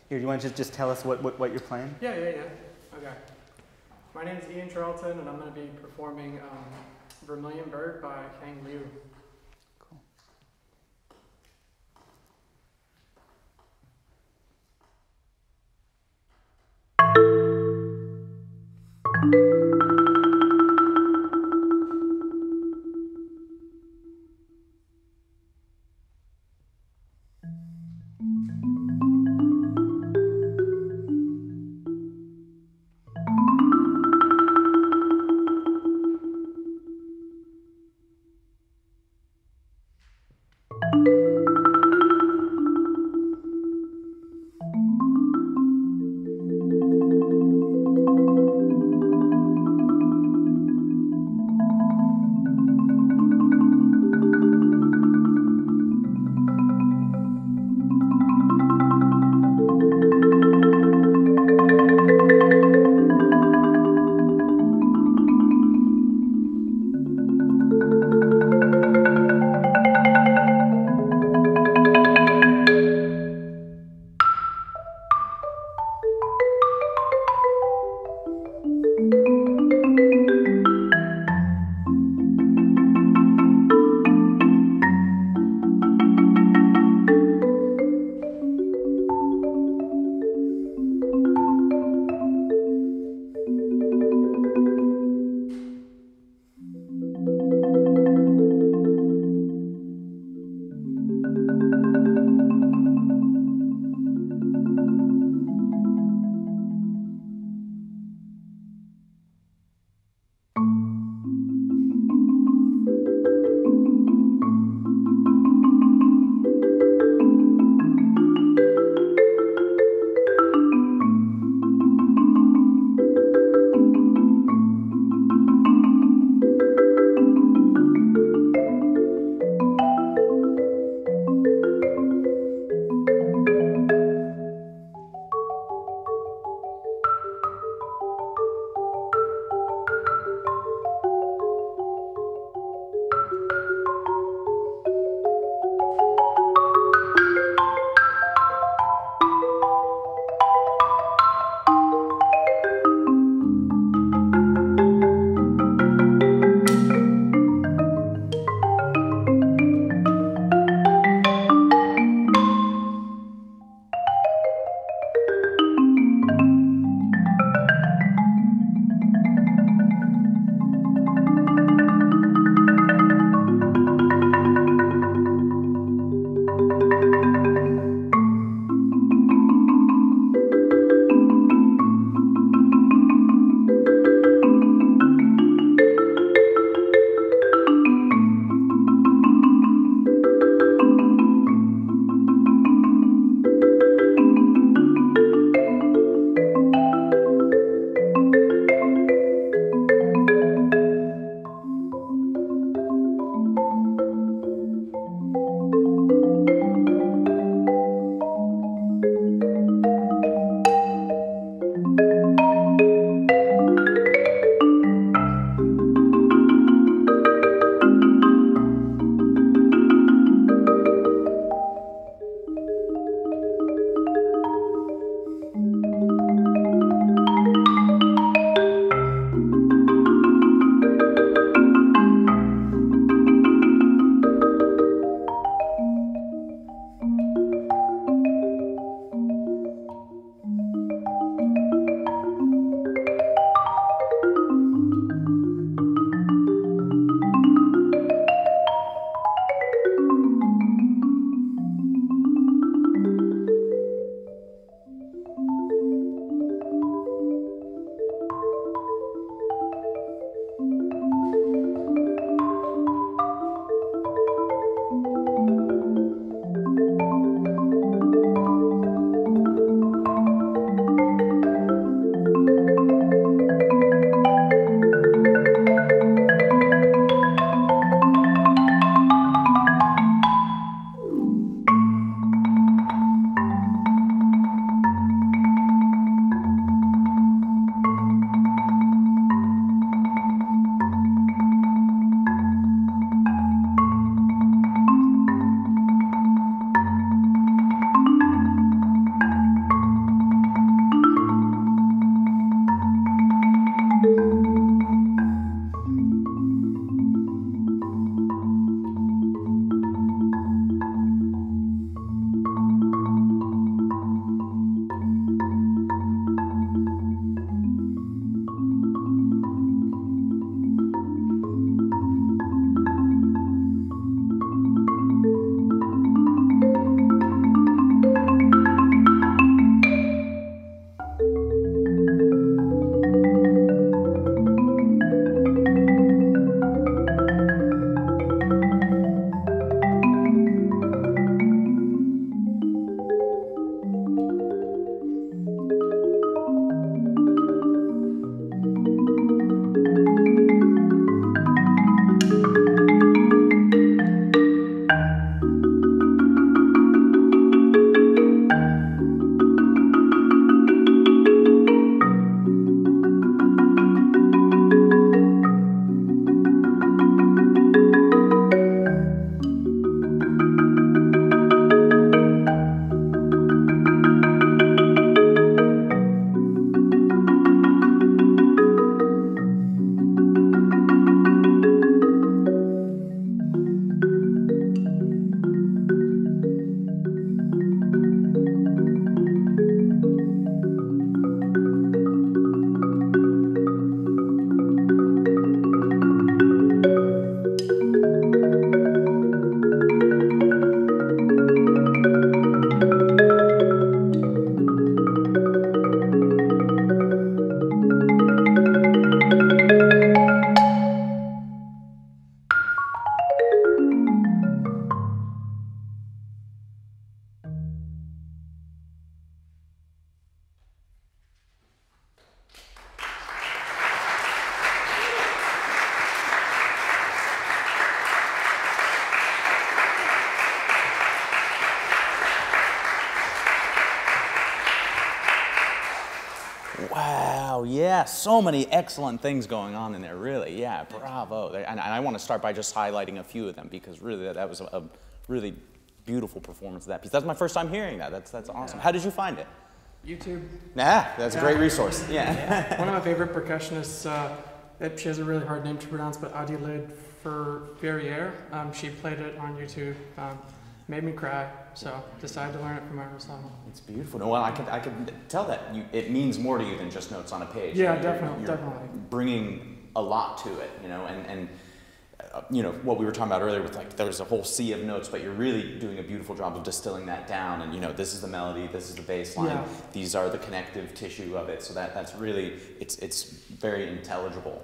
Here, do you want to just tell us what you're playing? Yeah. Okay. My name is Charlton, and I'm going to be performing Vermilion Bird by Heng Liu. Cool. yeah, so many excellent things going on in there, really. Yeah, bravo. And I want to start by just highlighting a few of them because really that was a really beautiful performance of that piece. That's my first time hearing that. That's awesome. How did you find it? YouTube. Yeah, that's a great resource. Yeah. One of my favorite percussionists, she has a really hard name to pronounce, but Adelaide Verrier, she played it on YouTube. Made me cry, so decided to learn it for my recital. It's beautiful. Well, I can tell that it means more to you than just notes on a page. Yeah, You're definitely. Bringing a lot to it, and you know what we were talking about earlier with like there's a whole sea of notes, but you're really doing a beautiful job of distilling that down. And you know, this is the melody, this is the bass line, these are the connective tissue of it. So that's really it's very intelligible.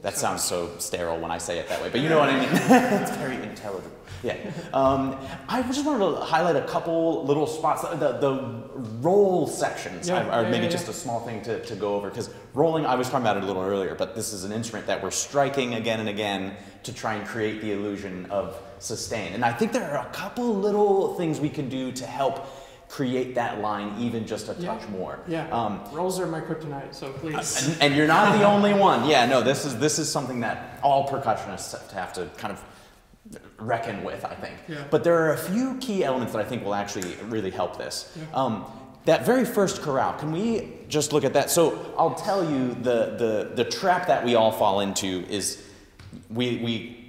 That sounds so sterile when I say it that way, but you know what I mean. It's very intelligible. Yeah. I just wanted to highlight a couple little spots. The roll sections are maybe just a small thing to go over, because rolling, I was talking about it a little earlier, but this is an instrument that we're striking again and again to try and create the illusion of sustain. And I think there are a couple little things we can do to help create that line even just a touch more. Yeah. Rolls are my kryptonite, so please. And you're not the only one. Yeah, no, this is something that all percussionists have to kind of reckon with, I think. Yeah. But there are a few key elements that I think will actually really help this. Yeah. That very first chorale, can we just look at that? So I'll tell you the trap that we all fall into is we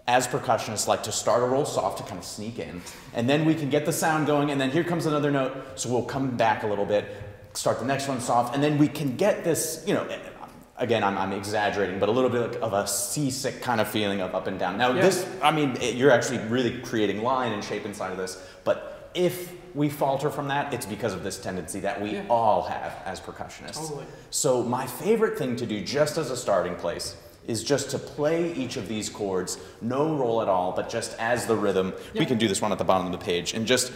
as percussionists like to start a roll soft to kind of sneak in, and then we can get the sound going, and then here comes another note, so we'll come back a little bit, start the next one soft, and then we can get this, you know, again, I'm exaggerating, but a little bit of a seasick kind of feeling of up and down. Now this, I mean, you're actually really creating line and shape inside of this, but if we falter from that, it's because of this tendency that we all have as percussionists. Totally. So my favorite thing to do just as a starting place is just to play each of these chords, no roll at all, but just as the rhythm. We can do this one at the bottom of the page. And just,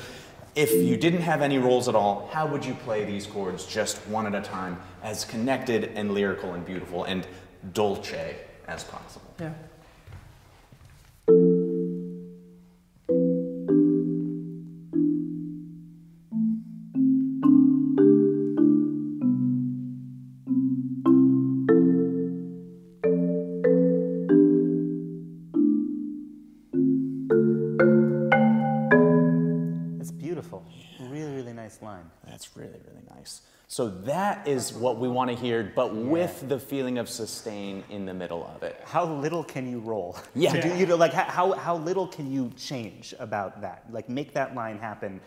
if you didn't have any rolls at all, how would you play these chords just one at a time, as connected and lyrical and beautiful and dolce as possible? Yeah. That's really, really nice. So that is what we want to hear, but with the feeling of sustain in the middle of it. How little can you roll? Yeah. Do you know, like how little can you change about that? Like make that line happen,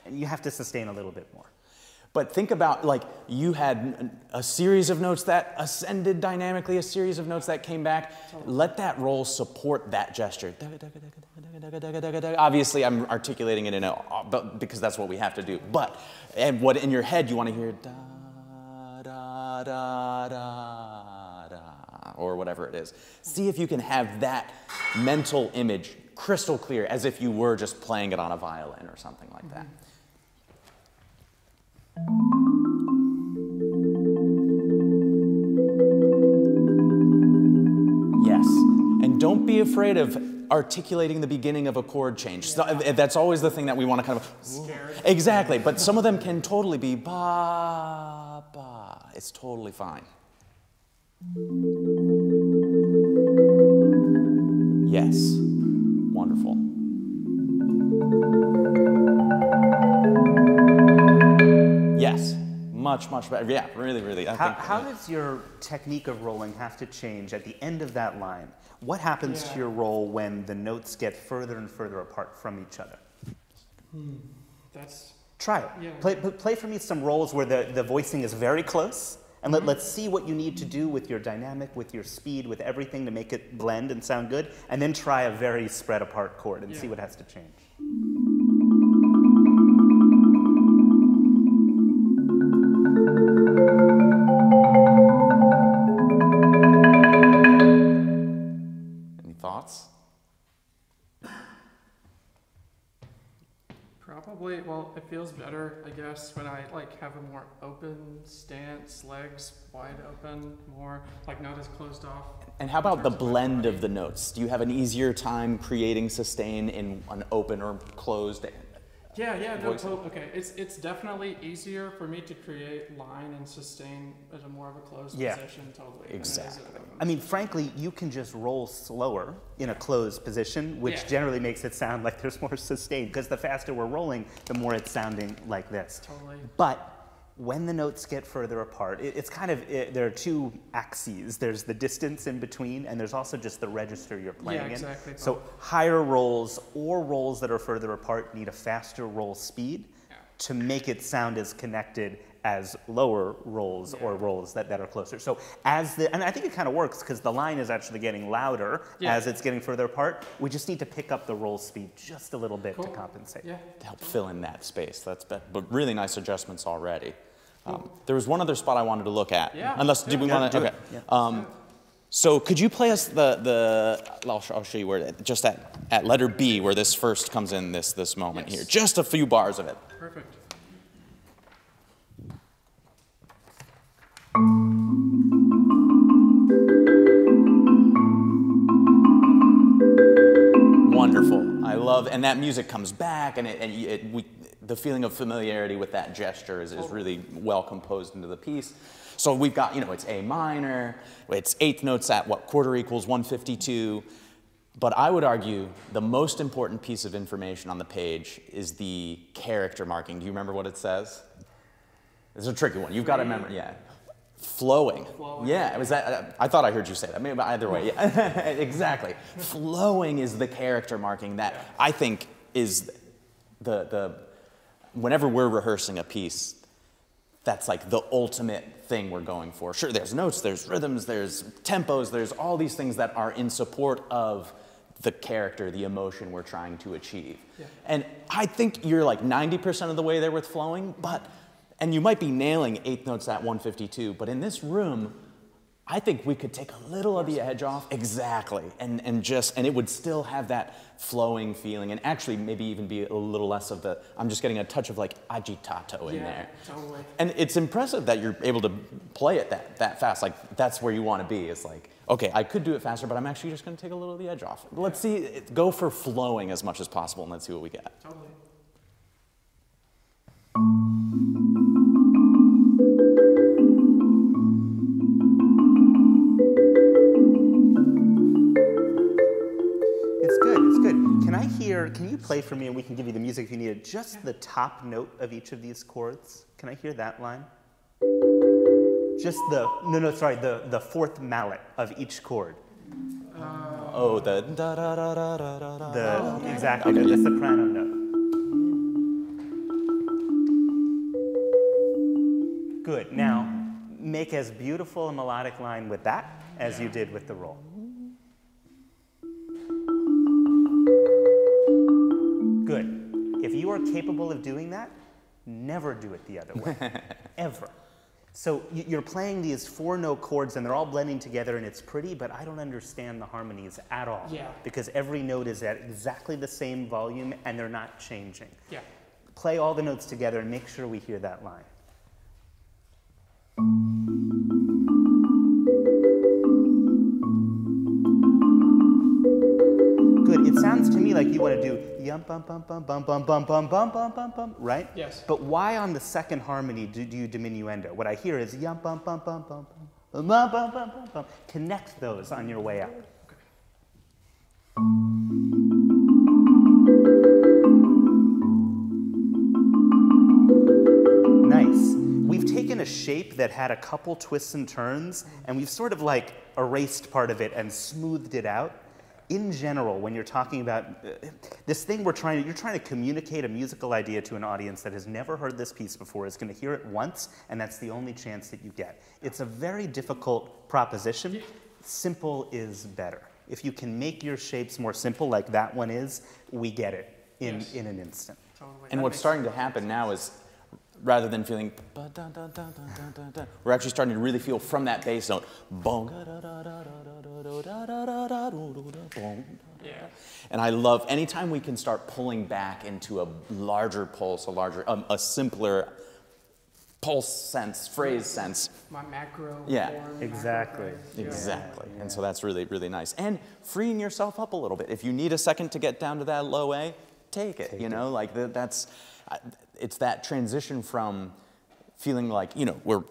and you have to sustain a little bit more. But think about, like, you had a series of notes that ascended dynamically, a series of notes that came back. Let that roll support that gesture. Obviously, I'm articulating it because that's what we have to do. But, and what in your head you want to hear, da, da, da, da, da, or whatever it is. See if you can have that mental image crystal clear, as if you were just playing it on a violin or something like that. Yes, and don't be afraid of articulating the beginning of a chord change. So, that's always the thing that we want to kind of... Scared. Exactly, but some of them can totally be ba, ba. It's totally fine. Yes, wonderful. Yes, much, much better. Yeah, really, really. How does your technique of rolling have to change at the end of that line? What happens to your roll when the notes get further and further apart from each other? Try it. Yeah. Play for me some rolls where the voicing is very close, and let's see what you need to do with your dynamic, with your speed, with everything to make it blend and sound good, and then try a very spread apart chord and see what has to change. Thoughts? Probably, well, it feels better, I guess, when I like have a more open stance, legs wide open, more like not as closed off. And how about the blend of the notes? Do you have an easier time creating sustain in an open or closed? Okay, it's definitely easier for me to create line and sustain at a more of a closed position, totally. Exactly. I mean, frankly, you can just roll slower in a closed position, which generally makes it sound like there's more sustain, because the faster we're rolling, the more it's sounding like this. Totally. But when the notes get further apart, it's kind of, there are two axes. There's the distance in between, and there's also just the register you're playing in. So higher rolls or rolls that are further apart need a faster roll speed to make it sound as connected as lower rolls or rolls that are closer. So and I think it kind of works because the line is actually getting louder as it's getting further apart. We just need to pick up the roll speed just a little bit to compensate. To help fill in that space. But really nice adjustments already. There was one other spot I wanted to look at. Unless, did we want to? Okay. So could you play us I'll show you where, just at letter B, where this first comes in this moment here. Just a few bars of it. Perfect. Wonderful. I love, and that music comes back, and the feeling of familiarity with that gesture is really well composed into the piece. So we've got, it's A minor, it's eighth notes at quarter equals 152. But I would argue the most important piece of information on the page is the character marking. Do you remember what it says? It's a tricky one. You've got to remember, Flowing. Yeah, it was that. I thought I heard you say that. Maybe either way. Yeah. Exactly. Flowing is the character marking that I think is whenever we're rehearsing a piece, that's like the ultimate thing we're going for. Sure, there's notes, there's rhythms, there's tempos, there's all these things that are in support of the character, the emotion we're trying to achieve. And I think you're like 90% of the way there with flowing, and you might be nailing eighth notes at 152, but in this room, I think we could take a little of the edge off. Exactly. And it would still have that flowing feeling, and actually maybe even be a little less of I'm just getting a touch of like agitato in there. Totally. And it's impressive that you're able to play it that fast. Like, that's where you want to be. It's like, okay, I could do it faster, but I'm actually just going to take a little of the edge off. Let's see, go for flowing as much as possible, and let's see what we get. Totally. Can you play for me, and we can give you the music if you need it, just the top note of each of these chords? Can I hear that line? Just the fourth mallet of each chord. Exactly, the soprano note. Good, now make as beautiful a melodic line with that as you did with the roll. Good. If you are capable of doing that, never do it the other way, ever. So you're playing these 4-note chords, and they're all blending together, and it's pretty, but I don't understand the harmonies at all. Because every note is at exactly the same volume, and they're not changing. Play all the notes together and make sure we hear that line. Good. It sounds to me like you want to do yum bum bum bum bum bum bum bum bum bum bum bum, right? Yes. But why on the second harmony do you diminuendo? What I hear is yum bum bum bum bum bum bum bum bum bum bum. Connect those on your way out. Nice. We've taken a shape that had a couple twists and turns, and we've sort of like erased part of it and smoothed it out. In general, when you're talking about this thing you're trying to communicate a musical idea to an audience that has never heard this piece before, is going to hear it once, and that's the only chance that you get. It's a very difficult proposition. Simple is better. If you can make your shapes more simple like that one is, we get it in an instant. Totally. And what's starting to happen now is, rather than feeling, we're actually starting to really feel from that bass note. And I love anytime we can start pulling back into a larger pulse, a simpler pulse sense, phrase sense. My macro form. Exactly. Exactly. Yeah. And so that's really, really nice. And freeing yourself up a little bit. If you need a second to get down to that low A, take it, you know, like that's, it's that transition from feeling like, you know, we're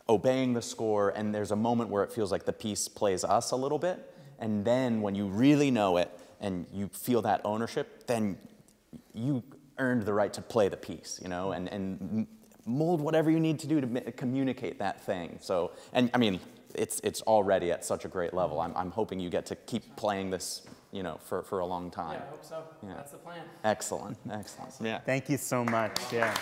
obeying the score and there's a moment where it feels like the piece plays us a little bit. And then when you really know it and you feel that ownership, then you earned the right to play the piece, you know, and mold whatever you need to do to communicate that thing. So, and I mean, it's already at such a great level. I'm hoping you get to keep playing this, you know, for a long time. Yeah, I hope so. Yeah. That's the plan. Excellent, excellent. Yeah. Thank you so much. Yeah.